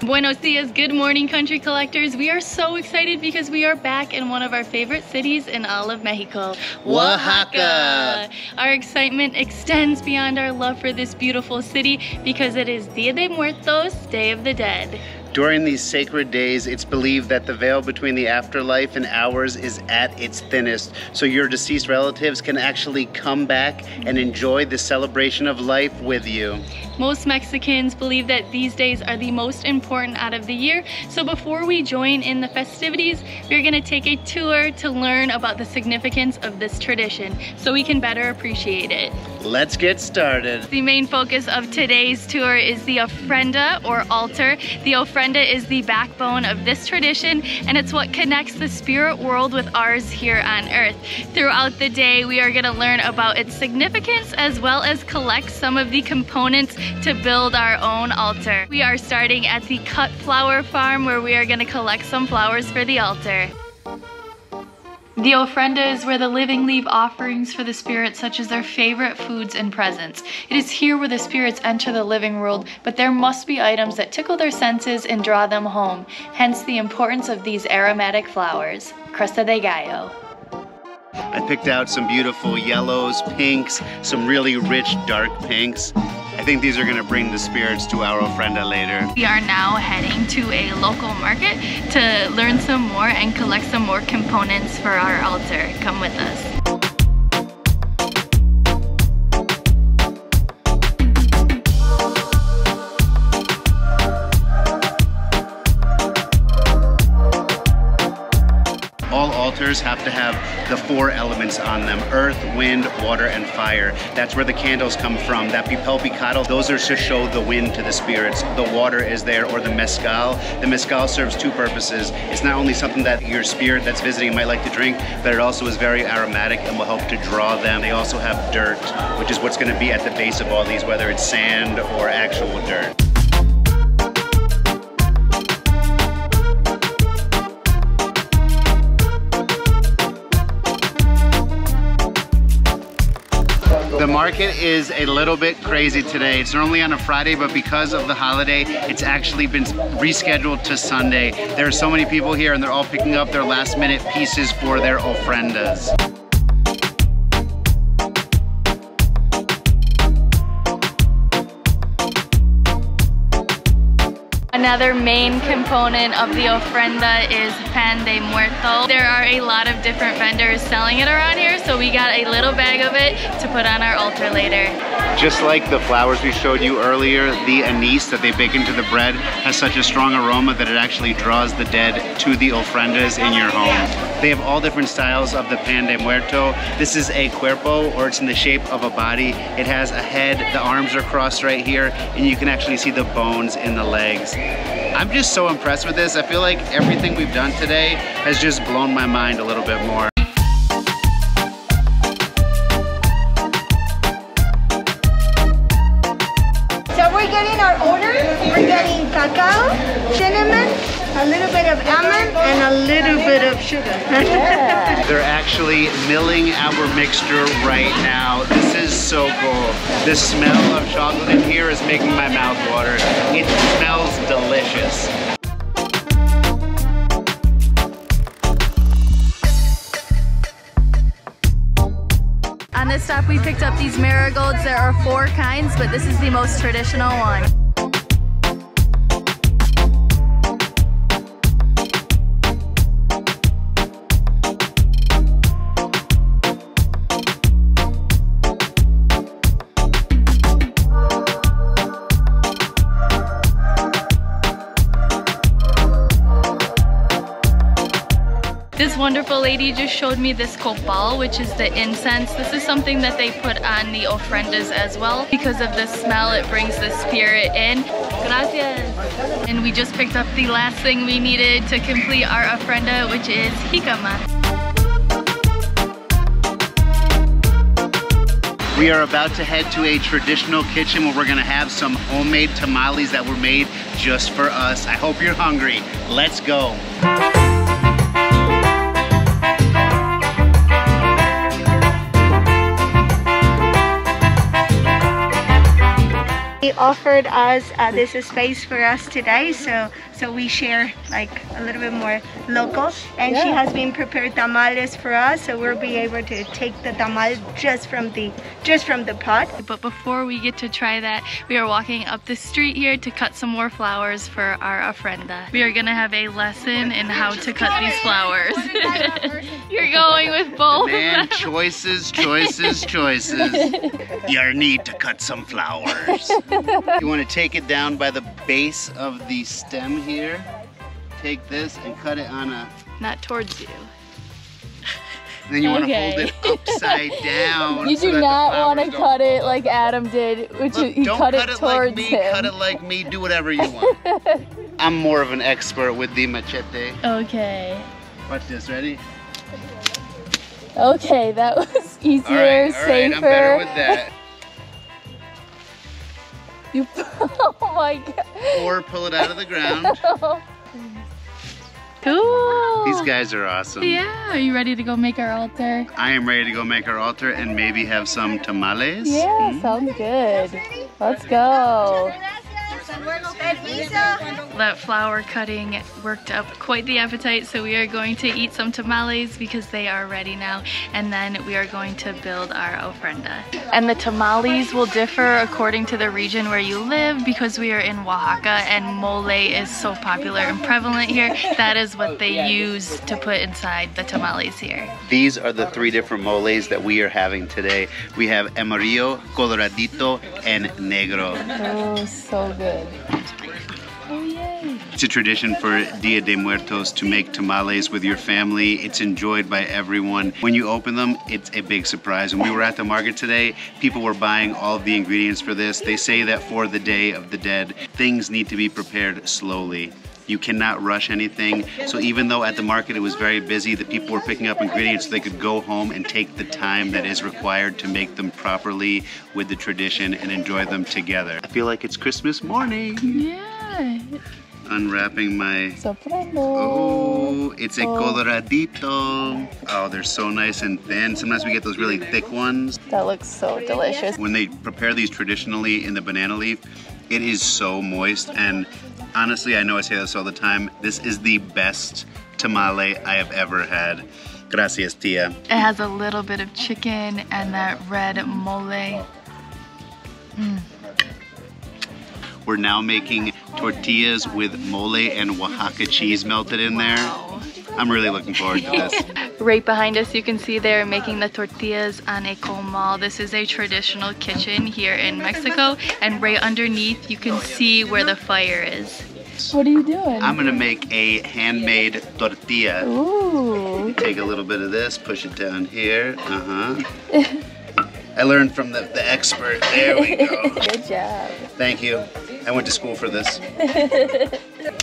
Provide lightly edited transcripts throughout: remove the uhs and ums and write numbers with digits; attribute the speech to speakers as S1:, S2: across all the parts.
S1: Buenos dias, good morning country collectors. We are so excited because we are back in one of our favorite cities in all of Mexico, Oaxaca. Our excitement extends beyond our love for this beautiful city because it is Dia de Muertos, Day of the Dead.
S2: During these sacred days, it's believed that the veil between the afterlife and ours is at its thinnest, so your deceased relatives can actually come back and enjoy the celebration of life with you.
S1: Most Mexicans believe that these days are the most important out of the year, so before we join in the festivities, we're gonna take a tour to learn about the significance of this tradition so we can better appreciate it.
S2: Let's get started.
S1: The main focus of today's tour is the ofrenda or altar. The ofrenda is the backbone of this tradition, and it's what connects the spirit world with ours here on earth. Throughout the day, we are gonna learn about its significance as well as collect some of the components to build our own altar. We are starting at the cut flower farm where we are gonna collect some flowers for the altar. The ofrenda is where the living leave offerings for the spirits such as their favorite foods and presents. It is here where the spirits enter the living world, but there must be items that tickle their senses and draw them home, hence the importance of these aromatic flowers. Cresta de Gallo.
S2: I picked out some beautiful yellows, pinks, some really rich dark pinks. I think these are gonna bring the spirits to our ofrenda later.
S1: We are now heading to a local market to learn some more and collect some more components for our altar. Come with us.
S2: All altars have to have the 4 elements on them: earth, wind, water, and fire. That's where the candles come from. That pipel picado, those are to show the wind to the spirits. The water is there, or the mezcal. The mezcal serves 2 purposes. It's not only something that your spirit that's visiting might like to drink, but it also is very aromatic and will help to draw them. They also have dirt, which is what's gonna be at the base of all these, whether it's sand or actual dirt. The market is a little bit crazy today. It's normally on a Friday, but because of the holiday, it's actually been rescheduled to Sunday. There are so many people here and they're all picking up their last minute pieces for their ofrendas.
S1: Another main component of the ofrenda is pan de muerto. There are a lot of different vendors selling it around here, so we got a little bag of it to put on our altar later.
S2: Just like the flowers we showed you earlier, the anise that they bake into the bread has such a strong aroma that it actually draws the dead to the ofrendas in your home. They have all different styles of the pan de muerto. This is a cuerpo, or it's in the shape of a body. It has a head, the arms are crossed right here, and you can actually see the bones in the legs. I'm just so impressed with this. I feel like everything we've done today has just blown my mind a little bit more.
S3: So we're getting our order. We're getting cacao, cinnamon, a little bit of almond, and a little bit of sugar.
S2: They're actually milling our mixture right now. This is so cool. The smell of chocolate in here is making my mouth water. It smells delicious.
S1: On this stop, we picked up these marigolds. There are 4 kinds, but this is the most traditional one. This wonderful lady just showed me this copal, which is the incense. This is something that they put on the ofrendas as well. Because of the smell, it brings the spirit in. Gracias. And we just picked up the last thing we needed to complete our ofrenda, which is jicama.
S2: We are about to head to a traditional kitchen where we're gonna have some homemade tamales that were made just for us. I hope you're hungry. Let's go.
S3: offered us this space for us today, so we share like a little bit more local. And she has been prepared tamales for us, so we'll be able to take the tamal just from the pot.
S1: But before we get to try that, we are walking up the street here to cut some more flowers for our ofrenda. We are gonna have a lesson in how to cut these flowers. You're going with both.
S2: Man, choices. You need to cut some flowers. You want to take it down by the base of the stem here. Take this and cut it on a...
S1: Not towards you.
S2: And then you want to hold it upside down.
S1: You do not want to cut it like Adam did, which he cut it towards him.
S2: Cut it like me, do whatever you want. I'm more of an expert with the machete.
S1: Okay.
S2: Watch this, ready?
S1: Okay, that was easier,
S2: all right,
S1: safer.
S2: I'm better with that.
S1: You, oh my god.
S2: Or pull it out of the ground.
S1: Cool.
S2: These guys are awesome.
S1: Yeah, are you ready to go make our altar?
S2: I am ready to go make our altar and maybe have some tamales.
S1: Yeah, sounds good. Let's go. That flower cutting worked up quite the appetite, so we are going to eat some tamales because they are ready now, and then we are going to build our ofrenda. And the tamales will differ according to the region where you live, because we are in Oaxaca and mole is so popular and prevalent here. That is what they use to put inside the tamales here.
S2: These are the 3 different moles that we are having today. We have amarillo, coloradito, and negro.
S1: Oh, so good. Oh, yay.
S2: It's a tradition for Dia de Muertos to make tamales with your family. It's enjoyed by everyone. When you open them, it's a big surprise. When we were at the market today, people were buying all of the ingredients for this. They say that for the Day of the Dead, things need to be prepared slowly. You cannot rush anything. So even though at the market it was very busy, the people were picking up ingredients so they could go home and take the time that is required to make them properly with the tradition and enjoy them together. I feel like it's Christmas morning.
S1: Yeah.
S2: Unwrapping my...
S1: Soprano.
S2: Oh, it's a coloradito. Oh, they're so nice and thin. Sometimes we get those really thick ones.
S1: That looks so delicious.
S2: When they prepare these traditionally in the banana leaf, it is so moist, and honestly, I know I say this all the time, this is the best tamale I have ever had. Gracias, tia.
S1: It has a little bit of chicken and that red mole.
S2: We're now making tortillas with mole and Oaxaca cheese melted in there.
S1: Wow.
S2: I'm really looking forward to this.
S1: Right behind us, you can see they're making the tortillas on a comal. This is a traditional kitchen here in Mexico, and right underneath, you can see where the fire is. What are you doing?
S2: I'm gonna make a handmade tortilla.
S1: Ooh.
S2: Take a little bit of this, push it down here. I learned from the expert. There we go.
S1: Good job.
S2: Thank you. I went to school for this.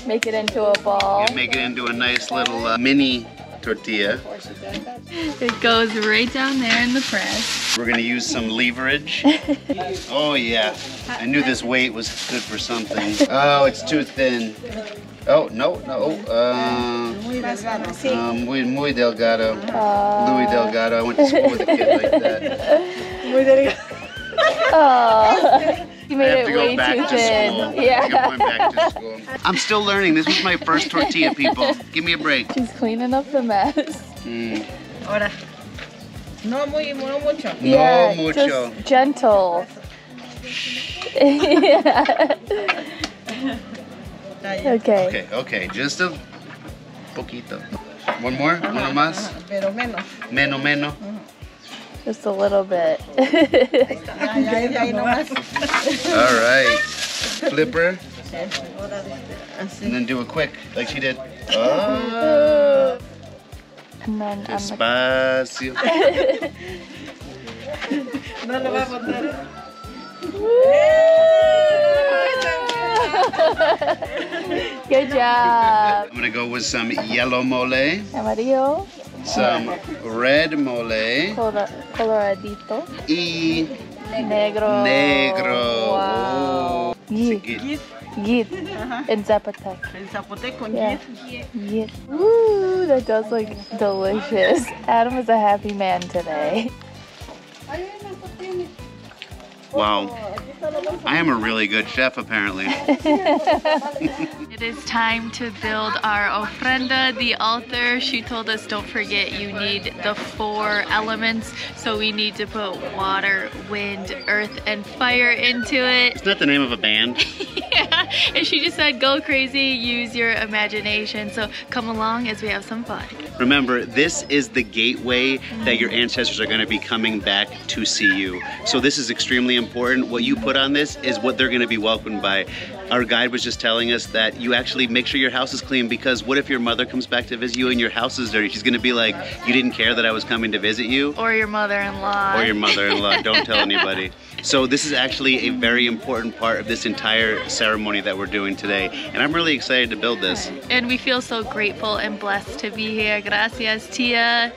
S1: Make it into a ball.
S2: You make it into a nice little mini tortilla.
S1: It goes right down there in the press.
S2: We're gonna use some leverage. Oh yeah, I knew this weight was good for something. Oh, it's too thin. Oh, no. Muy delgado. Louis Delgado. I went to school with a kid like that.
S3: Muy delgado.
S1: Oh, you made
S2: I have
S1: it
S2: to go
S1: way
S2: back
S1: too
S2: to
S1: thin.
S2: school.
S1: Yeah.
S2: I'm going back to school. I'm still learning. This was my first tortilla, people. Give me a break.
S1: She's cleaning up the mess.
S3: Ahora. No mucho.
S1: Yeah,
S2: No mucho.
S1: just gentle. Yeah. Okay.
S2: Okay, just a poquito. One more? Uno más?
S3: Pero menos.
S2: Menos.
S1: Just a little bit.
S2: All right. Flipper. And then do it quick, like she did. Oh.
S1: And then
S2: Despacio.
S3: No lo va a botar.
S1: Good job.
S2: I'm gonna go with some yellow mole,
S1: Amarillo.
S2: some red mole,
S1: Coloradito.
S2: y
S1: Negro.
S2: negro.
S1: Wow.
S2: Oh, it's a
S1: Yit.
S2: good-
S1: Yit. In Zapotec.
S3: El zapoteco con
S1: Yeah. Yit. Woo, that does look delicious. Adam is a happy man today.
S2: Wow, I am a really good chef apparently.
S1: It is time to build our ofrenda, the altar. She told us don't forget you need the 4 elements. So we need to put water, wind, earth, and fire into it.
S2: Isn't that the name of a band?
S1: Yeah, and she just said go crazy, use your imagination. So come along as we have some fun.
S2: Remember, this is the gateway that your ancestors are going to be coming back to see you. So this is extremely important. What you put on this is what they're going to be welcomed by. Our guide was just telling us that you actually make sure your house is clean, because what if your mother comes back to visit you and your house is dirty? She's going to be like, you didn't care that I was coming to visit you?
S1: Or your mother-in-law.
S2: Or your mother-in-law. Don't tell anybody. So this is actually a very important part of this entire ceremony that we're doing today. And I'm really excited to build this.
S1: And we feel so grateful and blessed to be here. Gracias, Tia.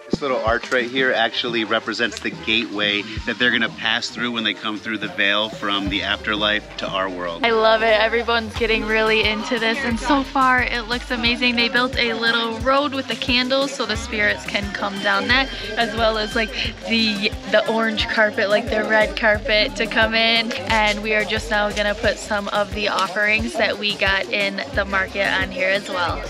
S2: This little arch right here actually represents the gateway that they're gonna pass through when they come through the veil from the afterlife to our world.
S1: I love it. Everyone's getting really into this, and so far it looks amazing. They built a little road with the candles so the spirits can come down that, as well as like the orange carpet, like the red carpet to come in. And we are just now gonna put some of the offerings that we got in the market on here as well.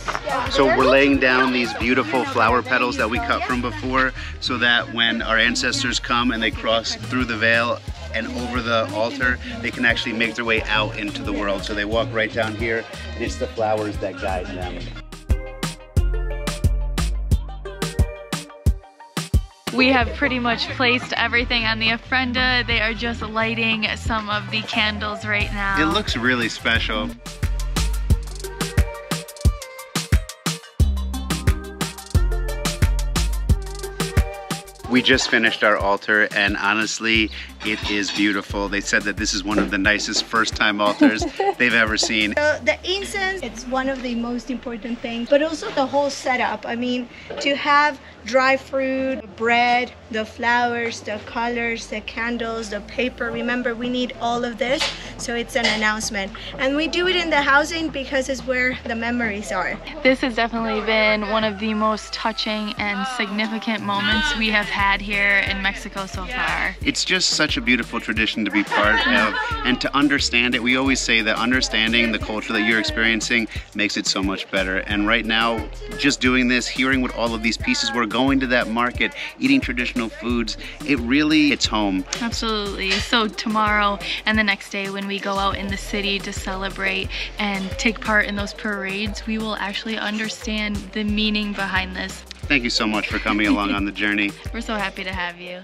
S2: So we're laying down these beautiful flower petals that we cut from before, so that when our ancestors come and they cross through the veil and over the altar, they can actually make their way out into the world. So they walk right down here, and it's the flowers that guide them.
S1: We have pretty much placed everything on the ofrenda. They are just lighting some of the candles right now.
S2: It looks really special. We just finished our altar, and honestly, it is beautiful. They said that this is one of the nicest first-time altars they've ever seen.
S3: The incense, it's one of the most important things, but also the whole setup. I mean, to have dry fruit, bread, the flowers, the colors, the candles, the paper. Remember, we need all of this, so it's an announcement. And we do it in the housing because it's where the memories are.
S1: This has definitely been one of the most touching and significant moments we have had here in Mexico so far.
S2: It's just such a beautiful tradition to be part of, and to understand it. We always say that understanding the culture that you're experiencing makes it so much better. And right now, just doing this, hearing what all of these pieces were, going to that market, eating traditional foods, it really hits home.
S1: Absolutely. So tomorrow and the next day when we go out in the city to celebrate and take part in those parades, we will actually understand the meaning behind this.
S2: Thank you so much for coming along on the journey.
S1: We're so happy to have you.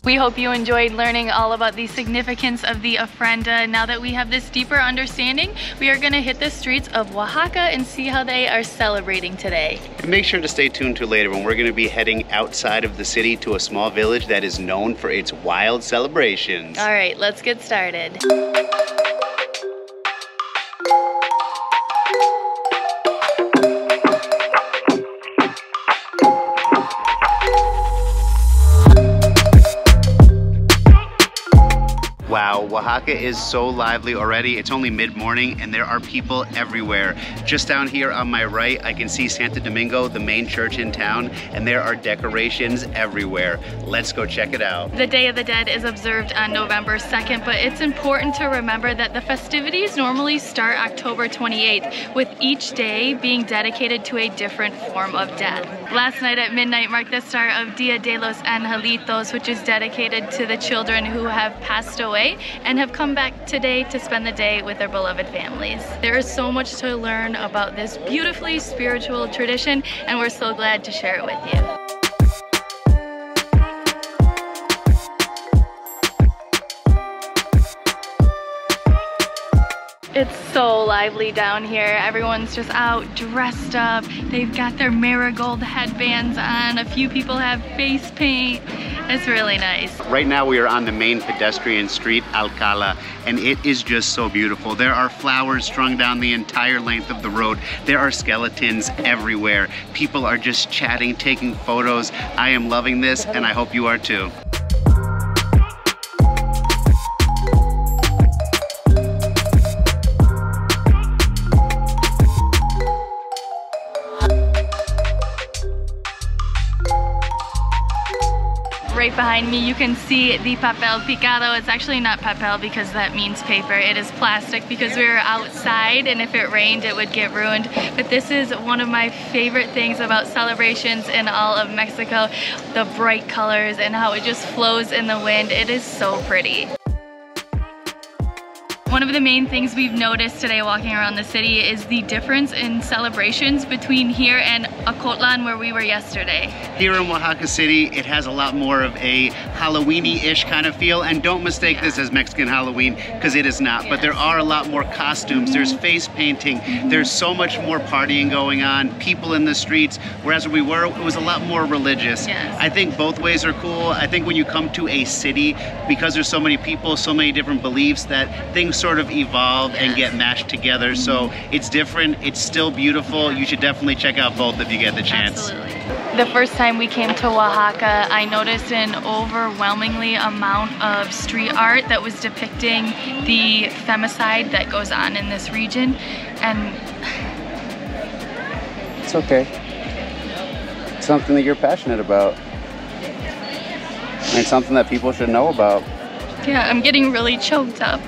S1: We hope you enjoyed learning all about the significance of the ofrenda. Now that we have this deeper understanding, we are going to hit the streets of Oaxaca and see how they are celebrating today.
S2: And make sure to stay tuned to later when we're going to be heading outside of the city to a small village that is known for its wild celebrations.
S1: All right, let's get started.
S2: Wow, Oaxaca is so lively already. It's only mid-morning and there are people everywhere. Just down here on my right, I can see Santo Domingo, the main church in town, and there are decorations everywhere. Let's go check it out.
S1: The Day of the Dead is observed on November 2nd, but it's important to remember that the festivities normally start October 28th, with each day being dedicated to a different form of death. Last night at midnight marked the start of Dia de los Angelitos, which is dedicated to the children who have passed away and have come back today to spend the day with their beloved families. There is so much to learn about this beautifully spiritual tradition, and we're so glad to share it with you. It's so lively down here. Everyone's just out dressed up. They've got their marigold headbands on. A few people have face paint. It's really nice.
S2: Right now we are on the main pedestrian street, Alcala, and it is just so beautiful. There are flowers strung down the entire length of the road. There are skeletons everywhere. People are just chatting, taking photos. I am loving this, and I hope you are too.
S1: Right behind me you can see the papel picado. It's actually not papel because that means paper. It is plastic because we were outside and if it rained it would get ruined. But this is one of my favorite things about celebrations in all of Mexico. The bright colors and how it just flows in the wind. It is so pretty. One of the main things we've noticed today walking around the city is the difference in celebrations between here and Ocotlan where we were yesterday.
S2: Here in Oaxaca City, it has a lot more of a Halloween-y-ish kind of feel, and don't mistake this as Mexican Halloween, because it is not, but there are a lot more costumes, there's face painting, there's so much more partying going on, people in the streets, whereas where we were, it was a lot more religious.
S1: Yes.
S2: I think both ways are cool. I think when you come to a city, because there's so many people, so many different beliefs, that things sort of evolve and get mashed together. So it's different, it's still beautiful. You should definitely check out both if you get the chance.
S1: Absolutely. The first time we came to Oaxaca, I noticed an overwhelmingly amount of street art that was depicting the femicide that goes on in this region. And
S2: It's okay. It's something that you're passionate about. And it's something that people should know about.
S1: yeah, I'm getting really choked up.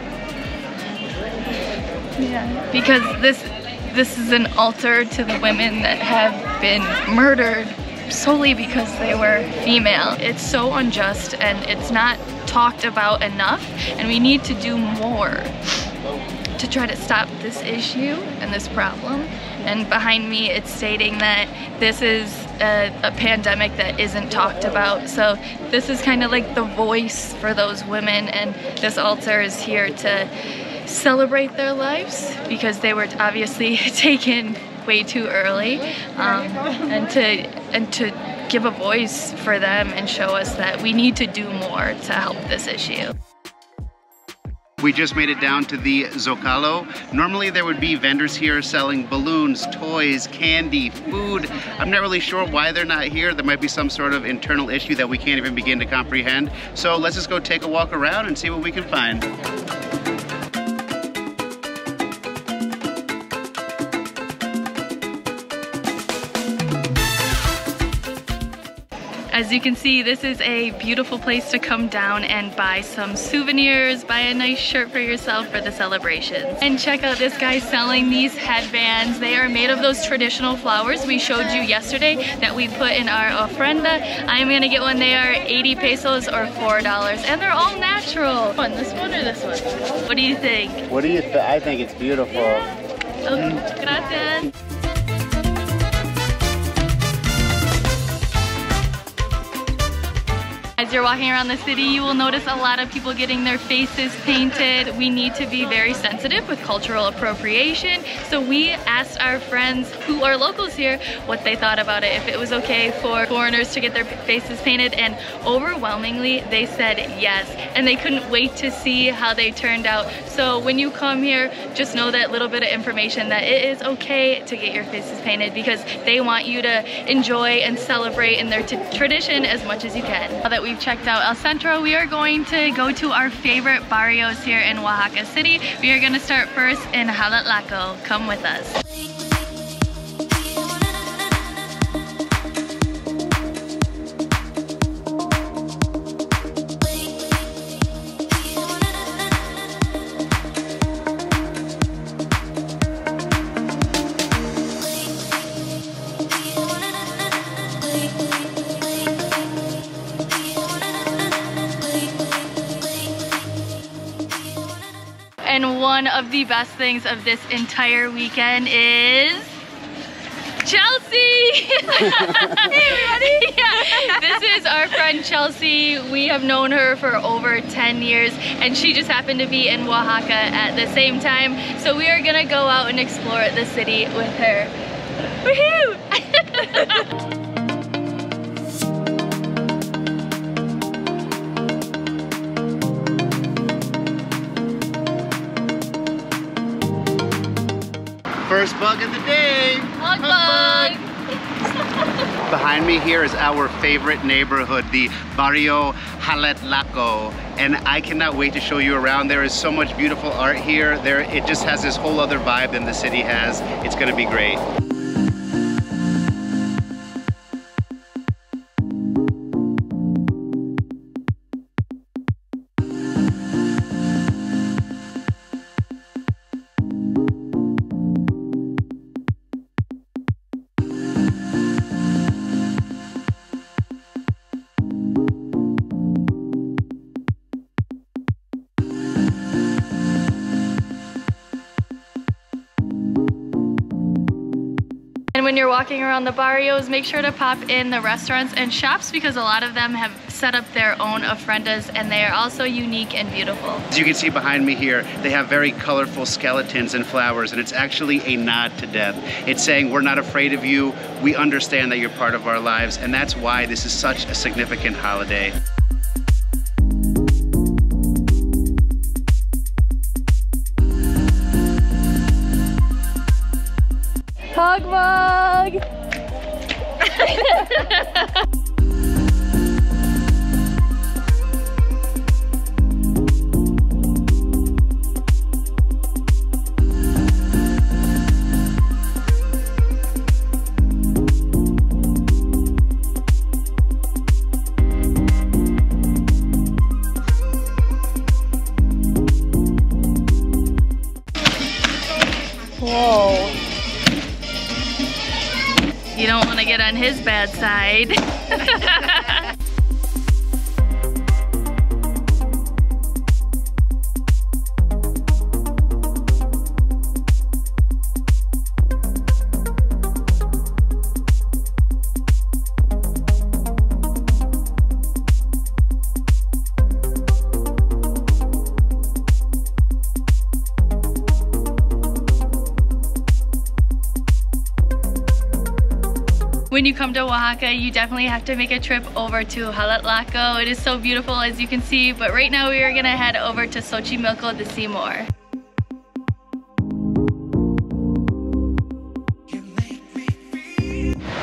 S1: Yeah, because this is an altar to the women that have been murdered solely because they were female. It's so unjust and it's not talked about enough, and we need to do more to try to stop this issue and this problem. And behind me it's stating that this is a pandemic that isn't talked about. So this is kind of like the voice for those women, and this altar is here to celebrate their lives because they were obviously taken way too early, and to give a voice for them and show us that we need to do more to help this issue.
S2: We just made it down to the Zocalo. Normally there would be vendors here selling balloons, toys, candy, food. I'm not really sure why they're not here. There might be some sort of internal issue that we can't even begin to comprehend. So let's just go take a walk around and see what we can find.
S1: As you can see, this is a beautiful place to come down and buy some souvenirs, buy a nice shirt for yourself for the celebrations. And check out this guy selling these headbands. They are made of those traditional flowers we showed you yesterday that we put in our ofrenda. I'm gonna get one. They are 80 pesos or $4, and they're all natural. This one or this one? What do you think?
S2: What do you think? I think it's beautiful.
S1: Okay, gracias. As you're walking around the city, you will notice a lot of people getting their faces painted. We need to be very sensitive with cultural appropriation. So we asked our friends who are locals here what they thought about it, if it was okay for foreigners to get their faces painted, and overwhelmingly they said yes. And they couldn't wait to see how they turned out. So when you come here, just know that little bit of information that it is okay to get your faces painted because they want you to enjoy and celebrate in their tradition as much as you can. Now that we've checked out El Centro, we are going to go to our favorite barrios here in Oaxaca City. We are going to start first in Jalatlaco. Come with us. And one of the best things of this entire weekend is Chelsea! Hey everybody! Yeah. This is our friend Chelsea. We have known her for over 10 years and she just happened to be in Oaxaca at the same time. So we are gonna go out and explore the city with her. Woohoo!
S2: First bug of the day.
S1: Hug bug.
S2: Behind me here is our favorite neighborhood, the Barrio Haletlaco, and I cannot wait to show you around. There is so much beautiful art here. It just has this whole other vibe than the city has. It's gonna be great.
S1: And when you're walking around the barrios, make sure to pop in the restaurants and shops because a lot of them have set up their own ofrendas and they are also unique and beautiful.
S2: As you can see behind me here, they have very colorful skeletons and flowers, and it's actually a nod to death. It's saying we're not afraid of you, we understand that you're part of our lives, and that's why this is such a significant holiday.
S1: Hug bug! Whoa. You don't want to get on his bad side. When you come to Oaxaca, you definitely have to make a trip over to Haletlaco. It is so beautiful as you can see, but right now we are gonna head over to Xochimilco to see more.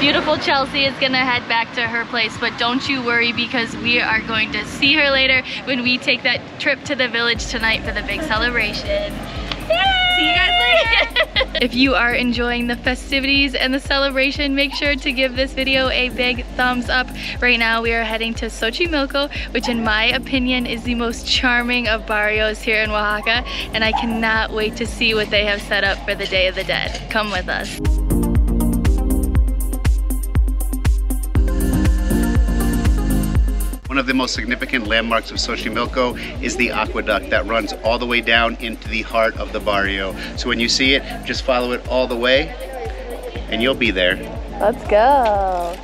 S1: Beautiful Chelsea is gonna head back to her place, but don't you worry because we are going to see her later when we take that trip to the village tonight for the big celebration. See you guys later! If you are enjoying the festivities and the celebration, make sure to give this video a big thumbs up. Right now we are heading to Xochimilco, which in my opinion is the most charming of barrios here in Oaxaca, and I cannot wait to see what they have set up for the Day of the Dead. Come with us.
S2: One of the most significant landmarks of Xochimilco is the aqueduct that runs all the way down into the heart of the barrio. So when you see it, just follow it all the way and you'll be there.
S1: Let's go.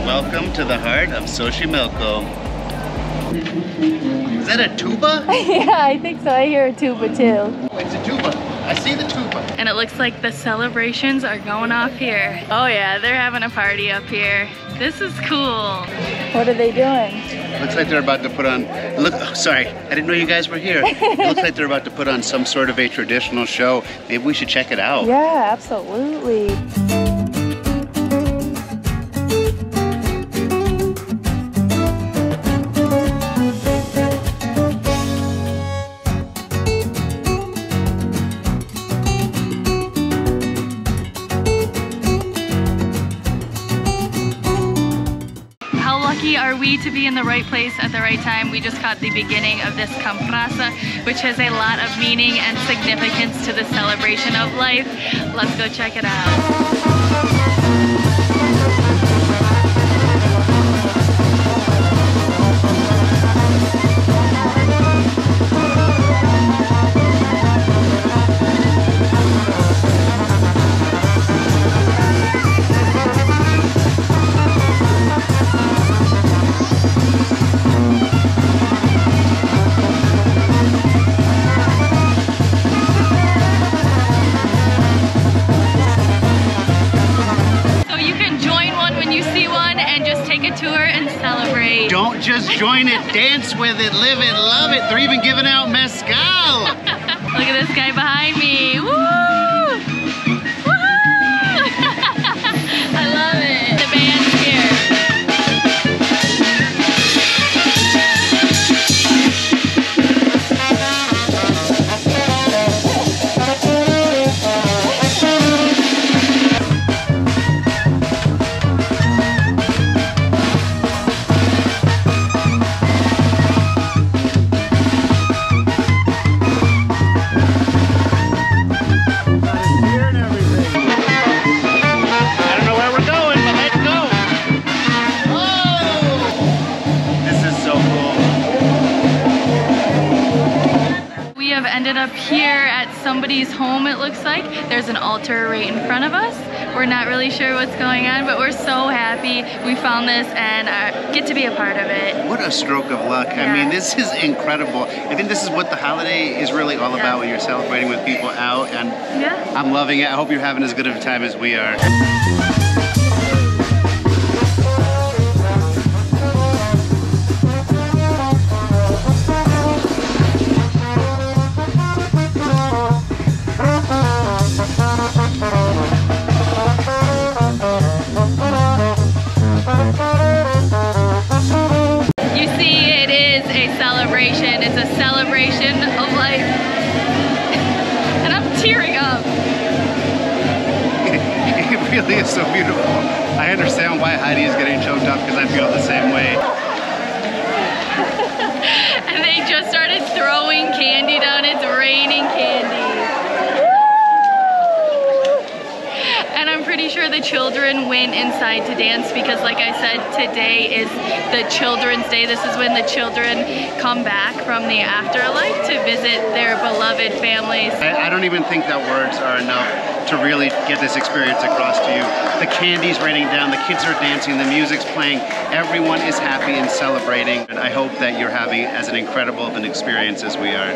S2: Welcome to the heart of Xochimilco. Is that a tuba?
S1: Yeah, I think so. I hear a tuba too.
S2: It's a tuba. I see the tuba.
S1: And it looks like the celebrations are going off here. Oh yeah, they're having a party up here. This is cool. What are they doing?
S2: Looks like they're about to put on, look, oh, sorry, I didn't know you guys were here. It looks like they're about to put on some sort of a traditional show. Maybe we should check it out.
S1: Yeah, absolutely. Are we to be in the right place at the right time? We just caught the beginning of this Camprasa, which has a lot of meaning and significance to the celebration of life. Let's go check it out. celebrate.
S2: Don't just join it, dance with it, live it, love it. They're even giving out mezcal.
S1: Look at this guy behind me. Woo! Woo! I love it. The band's here. Ended up here at somebody's home, it looks like. There's an altar right in front of us. We're not really sure what's going on, but we're so happy we found this and get to be a part of it.
S2: What a stroke of luck. Yeah. I mean, this is incredible. I think this is what the holiday is really all about when you're celebrating with people out, and I'm loving it. I hope you're having as good of a time as we are.
S1: It's a celebration of life. And I'm tearing up.
S2: It really is so beautiful. I understand why Heidi is getting choked up because I feel the same way.
S1: And they just started throwing candy down. It's raining candy. And I'm pretty sure the children went inside to dance because, like I said, today is the Children's Day. This is when the children come back from the afterlife to visit their beloved families.
S2: I don't even think that words are enough to really get this experience across to you. The candy's raining down, the kids are dancing, the music's playing, everyone is happy and celebrating. And I hope that you're having as an incredible of an experience as we are.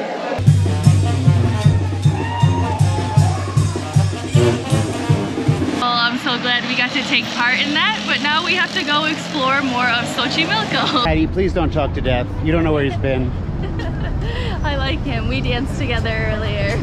S1: I'm so glad we got to take part in that, but now we have to go explore more of Xochimilco.
S2: Heidi, please don't talk to death. You don't know where he's been.
S1: I like him. We danced together earlier.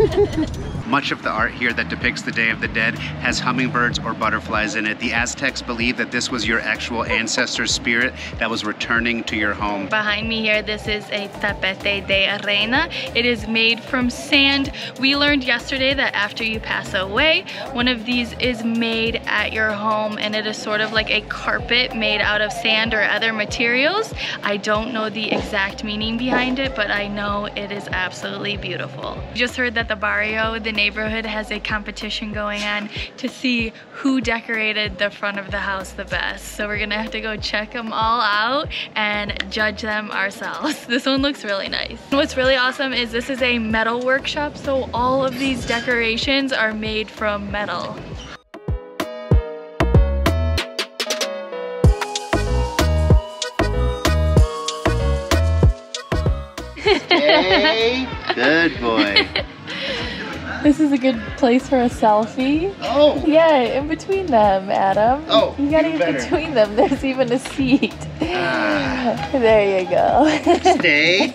S2: Much of the art here that depicts the Day of the Dead has hummingbirds or butterflies in it. The Aztecs believed that this was your actual ancestor spirit that was returning to your home.
S1: Behind me here, this is a tapete de reina. It is made from sand. We learned yesterday that after you pass away, one of these is made at your home, and it is sort of like a carpet made out of sand or other materials. I don't know the exact meaning behind it, but I know it is absolutely beautiful. Just heard that the barrio, the neighborhood, has a competition going on to see who decorated the front of the house the best. So we're gonna have to go check them all out and judge them ourselves. This one looks really nice. And what's really awesome is this is a metal workshop, so all of these decorations are made from metal.
S2: Hey, good boy.
S4: This is a good place for a selfie.
S2: Oh!
S4: Yeah, in between them, Adam.
S2: Oh,
S4: you got in between them. There's even a seat. There you go.
S2: Stay.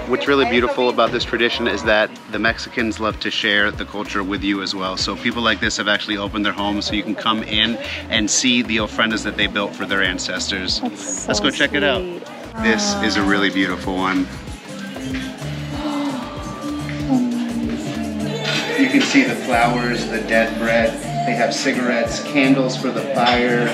S2: What's really beautiful about this tradition is that the Mexicans love to share the culture with you as well. So people like this have actually opened their homes so you can come in and see the ofrendas that they built for their ancestors.
S4: So
S2: let's go check it out. This is a really beautiful one. You can see the flowers, the dead bread. They have cigarettes, candles for the fire.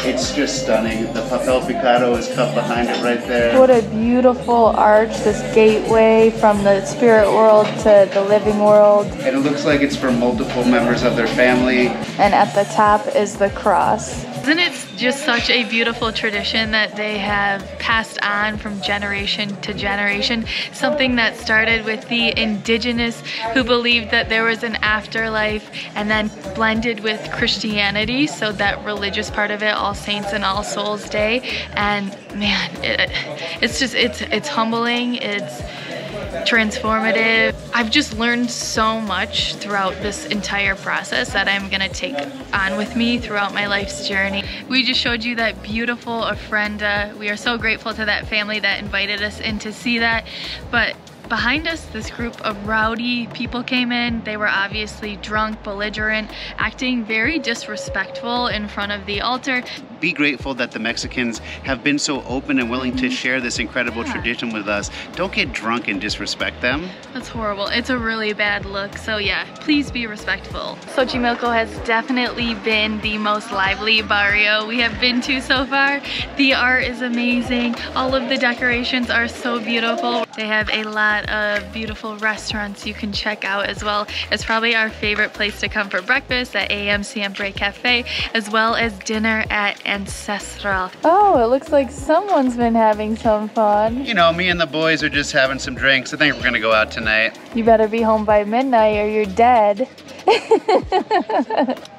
S2: It's just stunning. The papel picado is cut behind it right there.
S4: What a beautiful arch, this gateway from the spirit world to the living world.
S2: And it looks like it's for multiple members of their family.
S4: And at the top is the cross.
S1: Isn't it just such a beautiful tradition that they have passed on from generation to generation? Something that started with the indigenous who believed that there was an afterlife and then blended with Christianity, so that religious part of it, All Saints and All Souls Day. And man, it's humbling. transformative. I've just learned so much throughout this entire process that I'm gonna take on with me throughout my life's journey. We just showed you that beautiful ofrenda. We are so grateful to that family that invited us in to see that. But behind us, this group of rowdy people came in. They were obviously drunk, belligerent, acting very disrespectful in front of the altar.
S2: Be grateful that the Mexicans have been so open and willing to share this incredible tradition with us. Don't get drunk and disrespect them.
S1: That's horrible. It's a really bad look. So yeah, please be respectful. Xochimilco has definitely been the most lively barrio we have been to so far. The art is amazing. All of the decorations are so beautiful. They have a lot of beautiful restaurants you can check out, as well as probably our favorite place to come for breakfast at AM Siempre Cafe, as well as dinner at Ancestral.
S4: Oh, it looks like someone's been having some fun.
S2: You know, me and the boys are just having some drinks. I think we're gonna go out tonight.
S4: You better be home by midnight or you're dead.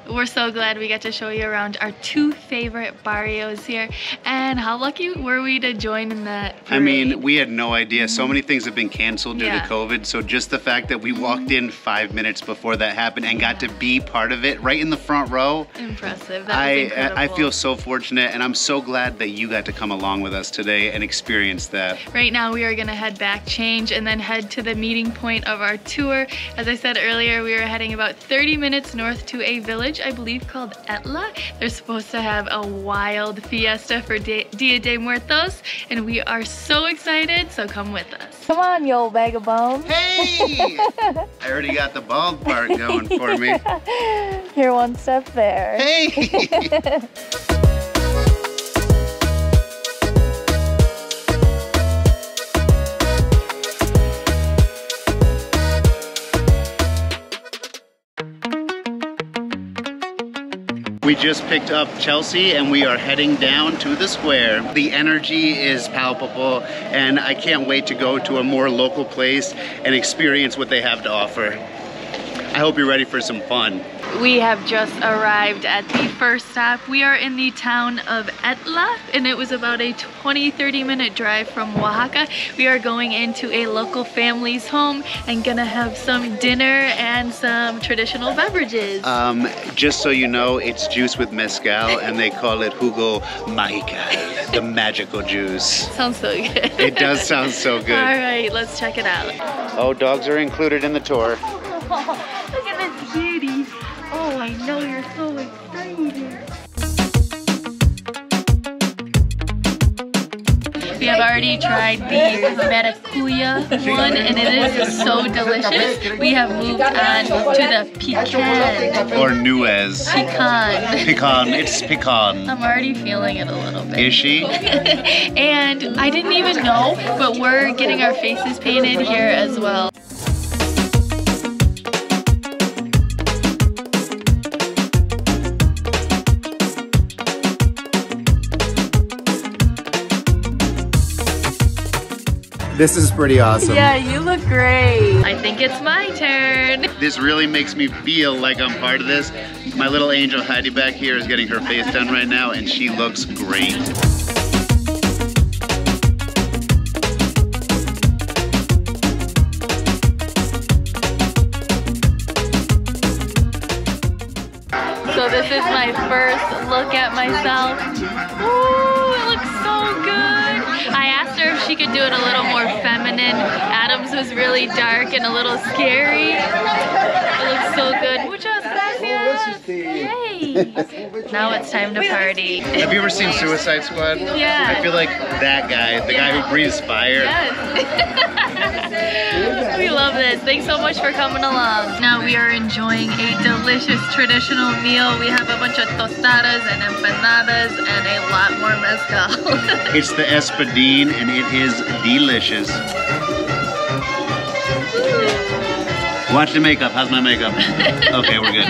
S1: We're so glad we got to show you around our 2 favorite barrios here. And how lucky were we to join in that parade?
S2: I mean, we had no idea. So many things have been canceled due to COVID. So just the fact that we walked in 5 minutes before that happened and got to be part of it right in the front row.
S1: Impressive. That was incredible.
S2: I feel so fortunate, and I'm so glad that you got to come along with us today and experience that.
S1: Right now we are gonna head back, change, and then head to the meeting point of our tour. As I said earlier, we are heading about 30 minutes north to a village, I believe, called Etla. They're supposed to have a wild fiesta for Dia de Muertos, and we are so excited, so come with us.
S4: Come on, you old bag of bones.
S2: Hey! I already got the bald part going for me.
S4: You're one step there.
S2: Hey! We just picked up Chelsea and we are heading down to the square. The energy is palpable and I can't wait to go to a more local place and experience what they have to offer. I hope you're ready for some fun.
S1: We have just arrived at the first stop. We are in the town of Etla, and it was about a 20-30 minute drive from Oaxaca. We are going into a local family's home and gonna have some dinner and some traditional beverages.
S2: Just so you know, it's juice with mezcal and they call it jugo mágica, the magical juice.
S1: Sounds so good.
S2: It does sound so good.
S1: All right, let's check it out.
S2: Oh, dogs are included in the tour.
S1: Look at this cutie. Oh, I know you're so excited. We have already tried the maracuya one, and it is so delicious. We have moved on to the pecan.
S2: Or nuez.
S1: Pecan.
S2: Pecan, it's pecan.
S1: I'm already feeling it a little bit.
S2: Is she?
S1: And I didn't even know, but we're getting our faces painted here as well.
S2: This is pretty awesome.
S1: Yeah, you look great. I think it's my turn.
S2: This really makes me feel like I'm part of this. My little angel Heidi back here is getting her face done right now and she looks great.
S1: So this is my first look at myself. Ooh, it looks so good. I asked her if she could do it a little more feminine. Adam's was really dark and a little scary. It looks so good. Muchas gracias. Yay. Now it's time to party.
S2: Have you ever seen Suicide Squad?
S1: Yeah.
S2: I feel like that guy, the guy who breathes fire.
S1: Yes. We love this. Thanks so much for coming along. Now we are enjoying a delicious traditional meal. We have a bunch of tostadas and empanadas and a lot more mezcal.
S2: It's the espadín and it is delicious. Watch the makeup. How's my makeup? Okay, we're good.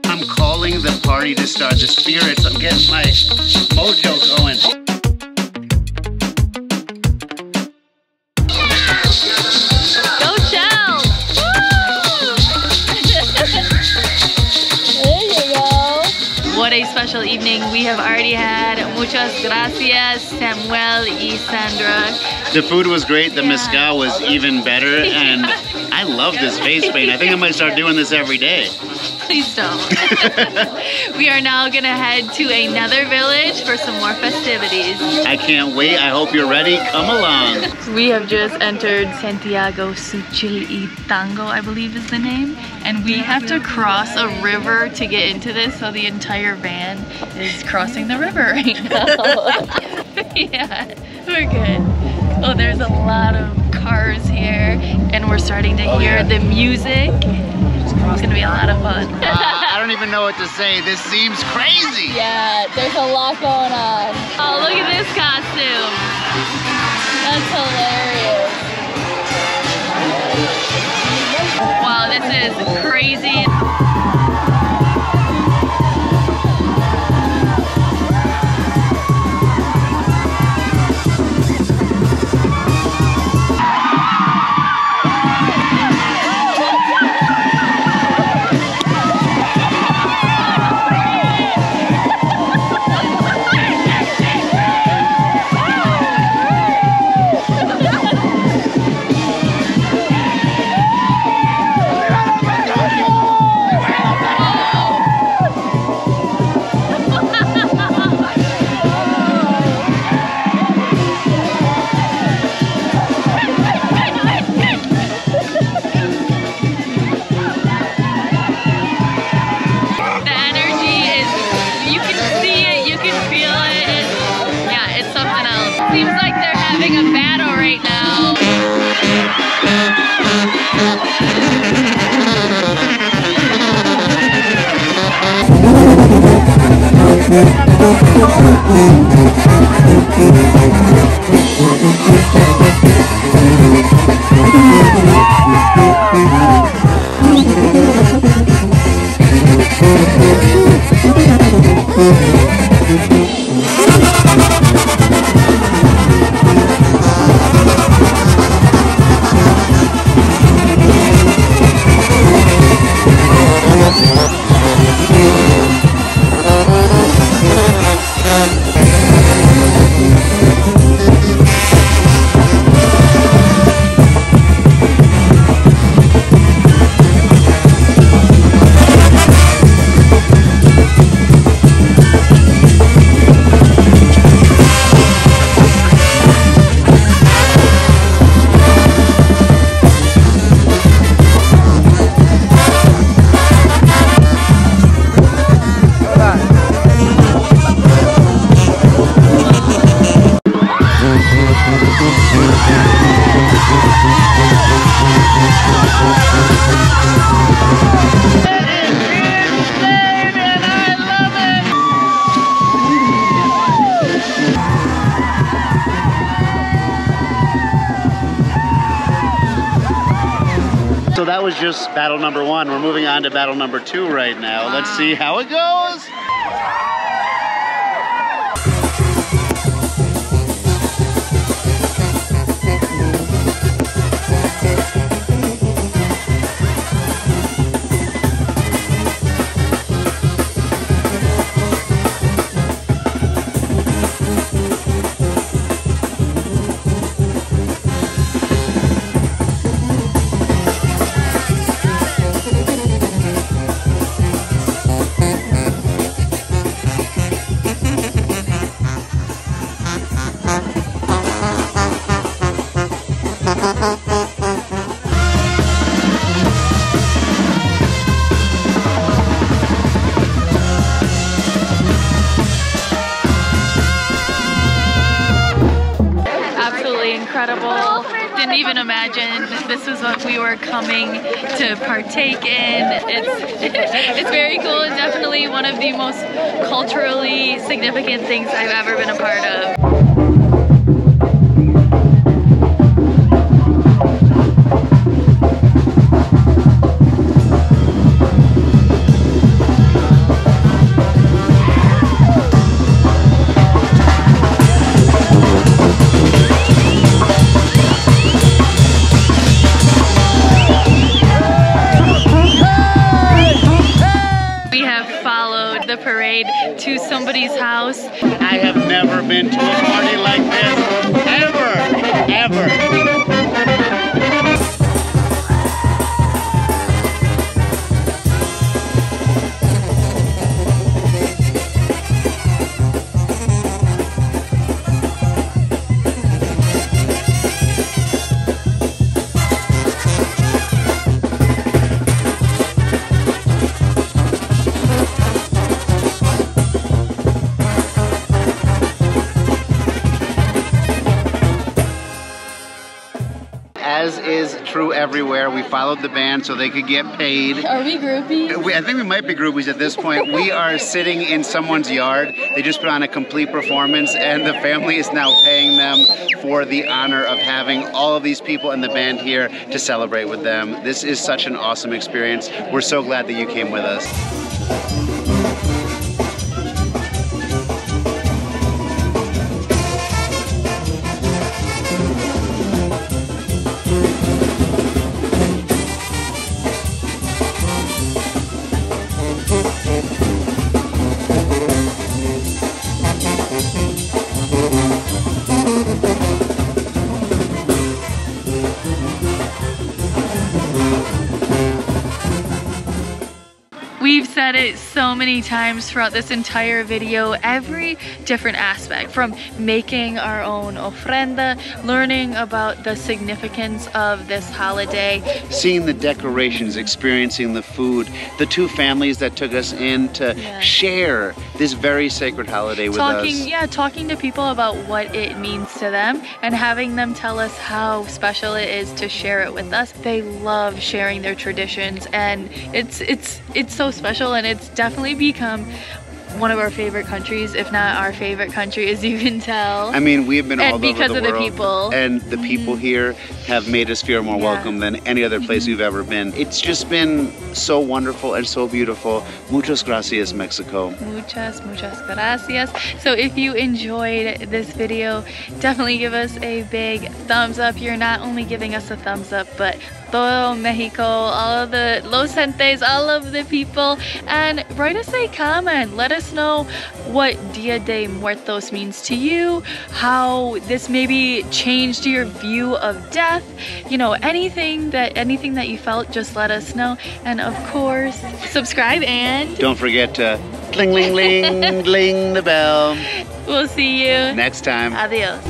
S2: I'm calling the party to start, the spirits. I'm getting my mojo going.
S1: special evening. We have already had muchas gracias, Samuel y Sandra.
S2: The food was great, the mezcal was even better, and I love this face paint. I think I might start doing this every day.
S1: Please don't. We are now gonna head to another village for some more festivities.
S2: I can't wait. I hope you're ready. Come along.
S1: We have just entered Santiago Suchilitango, I believe is the name, and we have to cross a river to get into this, so the entire van is crossing the river right now. Yeah, we're good. Oh, there's a lot of cars here, and we're starting to hear the music. It's gonna be a lot of fun.
S2: I don't even know what to say. This seems crazy.
S1: Yeah, there's a lot going on. Oh, look at this costume. That's hilarious. Wow, this is crazy. Seems like they're having a battle right now.
S2: So that was just battle number 1. We're moving on to battle number 2 right now. Let's see how it goes. Incredible. Didn't even imagine this is what we were coming to partake in. It's very cool and definitely one of the most culturally significant things I've ever been a part of. to
S1: somebody's house.
S2: I have never been to a party like this, ever. As is true everywhere, we followed the band so they could get paid.
S1: Are we groupies?
S2: I think we might be groupies at this point. We are sitting in someone's yard. They just put on a complete performance, and the family is now paying them for the honor of having all of these people in the band here to celebrate with them. This is such an awesome experience. We're so glad that you came with us.
S1: We've said it so many times throughout this entire video, every different aspect, from making our own ofrenda, learning about the significance of this holiday,
S2: seeing the decorations, experiencing the food, the two families that took us in to share this very sacred holiday with us.
S1: Yeah, talking to people about what it means to them and having them tell us how special it is to share it with us. They love sharing their traditions, and it's so special, and it's definitely become one of our favorite countries, if not our favorite country, as you can tell.
S2: I mean, we've been all over the world.
S1: And because of the people.
S2: And the people here have made us feel more welcome than any other place we've ever been. It's just been so wonderful and so beautiful. Muchas gracias, Mexico.
S1: Muchas gracias. So if you enjoyed this video, definitely give us a big thumbs up. You're not only giving us a thumbs up, but todo Mexico, all of the Los Gentes, all of the people, and write us a comment. Let us know what Dia de Muertos means to you, how this maybe changed your view of death, you know, anything that you felt, just let us know. And of course, subscribe and
S2: don't forget to cling, ling, ling, ling the bell.
S1: We'll see you
S2: next time.
S1: Adios.